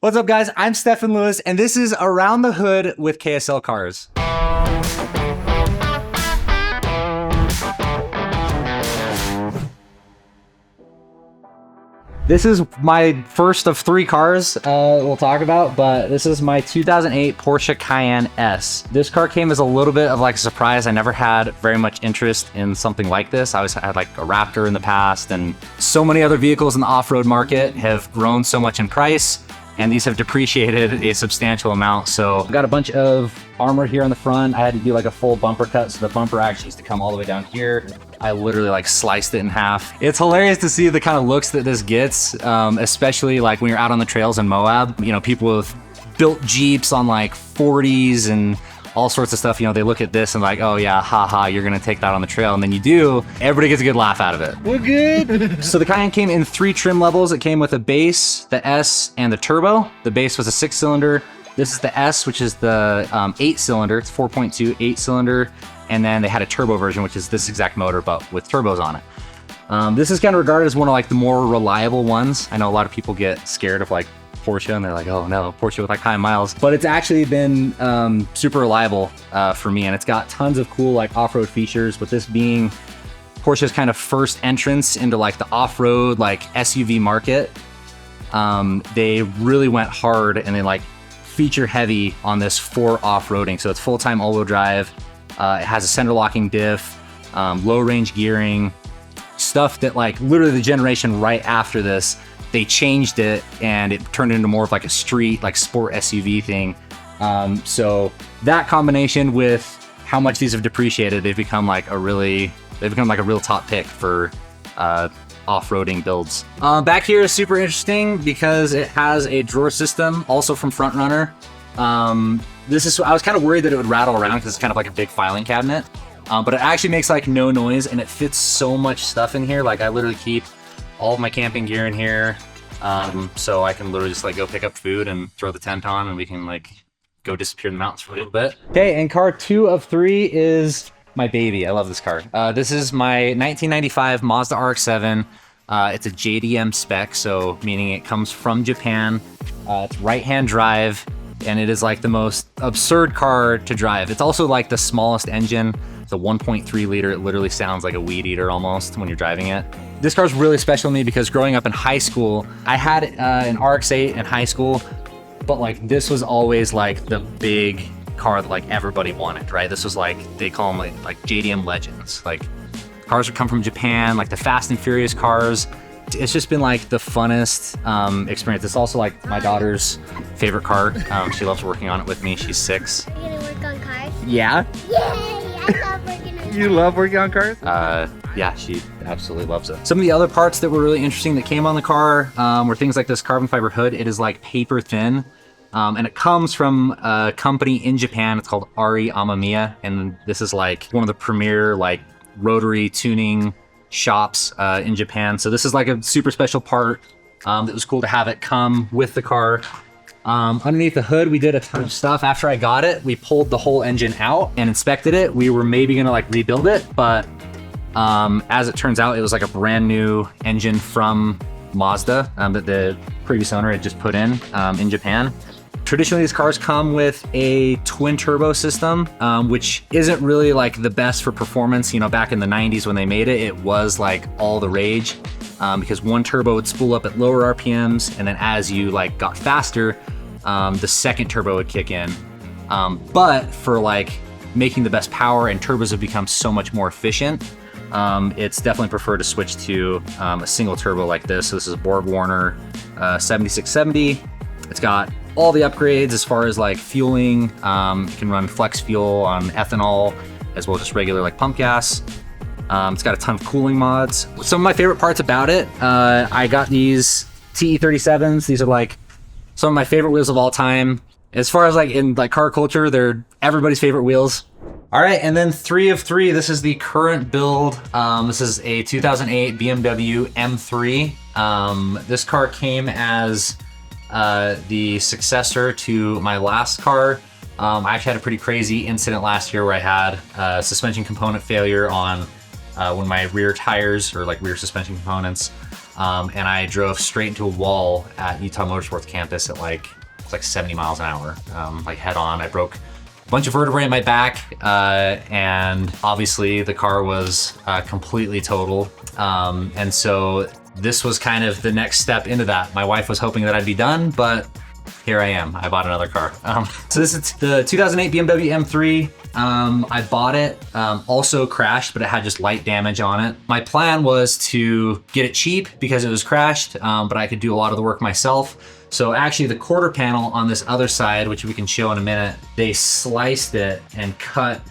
What's up, guys? I'm Stefan Lewis, and this is Around the Hood with KSL Cars. This is my first of three cars we'll talk about, but this is my 2008 Porsche Cayenne S. This car came as a little bit of like a surprise. I never had very much interest in something like this. I always had like a Raptor in the past, and so many other vehicles in the off-road market have grown so much in price, and these have depreciated a substantial amount. So I've got a bunch of armor here on the front. I had to do like a full bumper cut, so the bumper actually used to come all the way down here. I literally like sliced it in half. It's hilarious to see the kind of looks that this gets, especially like when you're out on the trails in Moab. You know, people with built Jeeps on like 40s and all sorts of stuff, you know, they look at this and like, oh yeah, haha, you're gonna take that on the trail. And then you do, everybody gets a good laugh out of it. We're good. So the Cayenne came in 3 trim levels. It came with a base, the S, and the turbo. The base was a 6-cylinder. This is the S, which is the 8-cylinder. It's 4.2 8-cylinder. And then they had a turbo version, which is this exact motor, but with turbos on it. This is kind of regarded as one of like the more reliable ones. I know a lot of people get scared of like Porsche and they're like, oh no, Porsche with like high miles, but it's actually been super reliable for me, and it's got tons of cool like off-road features. With this being Porsche's kind of first entrance into like the off-road like SUV market, they really went hard and they like feature heavy on this for off-roading. So it's full-time all-wheel drive. It has a center locking diff, low range gearing, stuff that like literally the generation right after this, they changed it and it turned into more of like a street, like sport SUV thing. So that combination with how much these have depreciated, they've become like a real top pick for off-roading builds. Back here is super interesting because it has a drawer system, also from Front Runner. I was kind of worried that it would rattle around because it's kind of like a big filing cabinet, but it actually makes like no noise and it fits so much stuff in here. Like I literally keep all of my camping gear in here, so I can literally just like go pick up food and throw the tent on and we can like go disappear in the mountains for a little bit. Okay, and car 2 of 3 is my baby. I love this car. This is my 1995 Mazda RX7. It's a JDM spec, so meaning it comes from Japan. It's right-hand drive, and it is like the most absurd car to drive. It's also like the smallest engine. It's a 1.3 liter. It literally sounds like a weed eater almost when you're driving it. This car is really special to me because growing up in high school, I had an RX-8 in high school, but like this was always like the big car that like everybody wanted, right? This was like, they call them like JDM legends. Like cars that come from Japan, like the Fast and Furious cars. It's just been like the funnest experience. It's also like my daughter's favorite car. She loves working on it with me. She's 6. Are you gonna work on cars? Yeah. Yay! I love working on cars. You love working on cars? Yeah, she absolutely loves it. Some of the other parts that were really interesting that came on the car were things like this carbon fiber hood. It is like paper thin, and it comes from a company in Japan. It's called Ari Amamiya, and this is like one of the premier like rotary tuning shops in Japan. So this is like a super special part that was cool to have it come with the car. Underneath the hood, we did a ton of stuff. After I got it, we pulled the whole engine out and inspected it. We were maybe gonna like rebuild it, but as it turns out, it was like a brand new engine from Mazda that the previous owner had just put in Japan. Traditionally, these cars come with a twin turbo system, which isn't really like the best for performance. You know, back in the 90s when they made it, it was like all the rage because one turbo would spool up at lower RPMs, and then as you like got faster, the second turbo would kick in. But for like making the best power, and turbos have become so much more efficient, it's definitely preferred to switch to a single turbo like this. So this is a Borg Warner 7670. It's got all the upgrades as far as like fueling. You can run flex fuel on ethanol as well as just regular like pump gas. It's got a ton of cooling mods. Some of my favorite parts about it, I got these TE37s. These are like some of my favorite wheels of all time. As far as like in like car culture, they're everybody's favorite wheels. All right, and then 3 of 3. This is the current build. This is a 2008 BMW M3. This car came as the successor to my last car. I actually had a pretty crazy incident last year where I had a suspension component failure on one of my rear tires, or like rear suspension components. and I drove straight into a wall at Utah Motorsports campus at like 70 miles an hour, like head on. I broke a bunch of vertebrae in my back, and obviously the car was completely totaled. And so this was kind of the next step into that. My wife was hoping that I'd be done, but here I am. I bought another car. So this is the 2008 BMW M3. I bought it, also crashed, but it had just light damage on it. My plan was to get it cheap because it was crashed, but I could do a lot of the work myself. So actually the quarter panel on this other side, which we can show in a minute, they sliced it and cut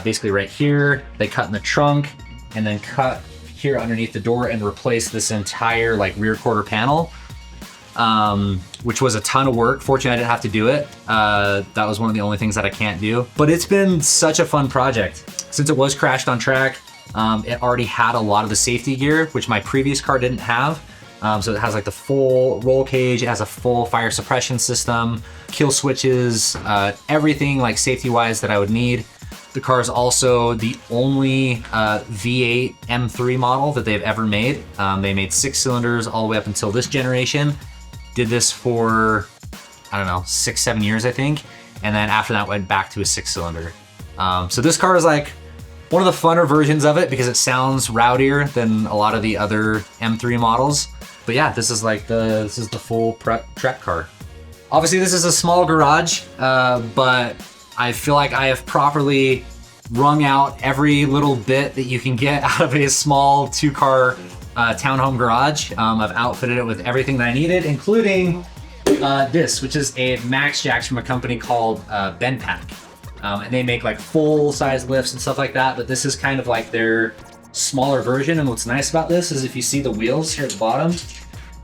basically right here. They cut in the trunk and then cut here underneath the door and replaced this entire like rear quarter panel, which was a ton of work. Fortunately, I didn't have to do it. That was one of the only things that I can't do. But it's been such a fun project. Since it was crashed on track, it already had a lot of the safety gear, which my previous car didn't have. So it has like the full roll cage, it has a full fire suppression system, kill switches, everything like safety-wise that I would need. The car is also the only V8 M3 model that they've ever made. They made 6 cylinders all the way up until this generation. Did this for, I don't know, 6-7 years, I think. And then after that went back to a 6-cylinder. So this car is like one of the funner versions of it because it sounds rowdier than a lot of the other M3 models. But yeah, this is the full track car. Obviously this is a small garage, but I feel like I have properly wrung out every little bit that you can get out of a small 2-car townhome garage. I've outfitted it with everything that I needed, including this, which is a MaxJax from a company called Bendpak. And they make like full-size lifts and stuff like that, but this is kind of like their smaller version. And what's nice about this is if you see the wheels here at the bottom,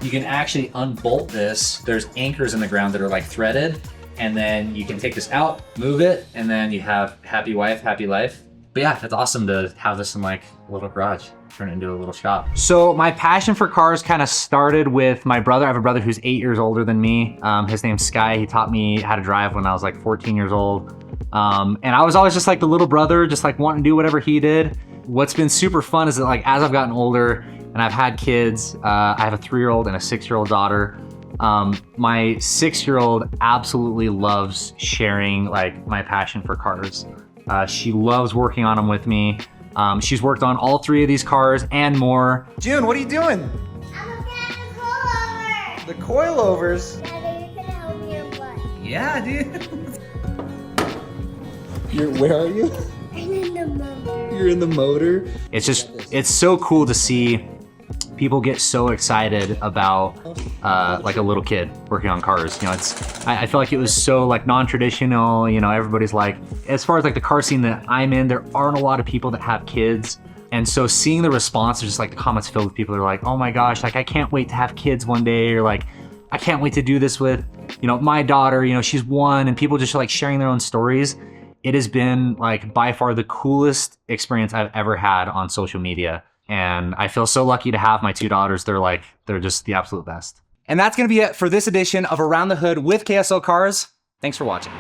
you can actually unbolt this. There's anchors in the ground that are like threaded, and then you can take this out, move it, and then you have happy wife, happy life. But yeah, it's awesome to have this in like a little garage, turn it into a little shop. So my passion for cars kind of started with my brother. I have a brother who's 8 years older than me. His name's Sky. He taught me how to drive when I was like 14 years old. And I was always just like the little brother, just like wanting to do whatever he did. What's been super fun is that like as I've gotten older and I've had kids, I have a 3-year-old and a 6-year-old daughter. My 6-year-old absolutely loves sharing like my passion for cars. She loves working on them with me. She's worked on all 3 of these cars and more. June, what are you doing? I'm looking at the coilover. The coilovers? Daddy, you're gonna help me or what? Yeah, dude. Where are you? I'm in the motor. You're in the motor? It's so cool to see people get so excited about like a little kid working on cars. You know, I feel like it was so like non-traditional. You know, everybody's like, as far as like the car scene that I'm in, there aren't a lot of people that have kids. And so seeing the response, just like the comments filled with people that are like, oh my gosh, like I can't wait to have kids one day, or like, I can't wait to do this with, you know, my daughter, you know, she's 1, and people just like sharing their own stories. It has been like by far the coolest experience I've ever had on social media. And I feel so lucky to have my 2 daughters. They're just the absolute best. And that's gonna be it for this edition of Around the Hood with KSL Cars. Thanks for watching.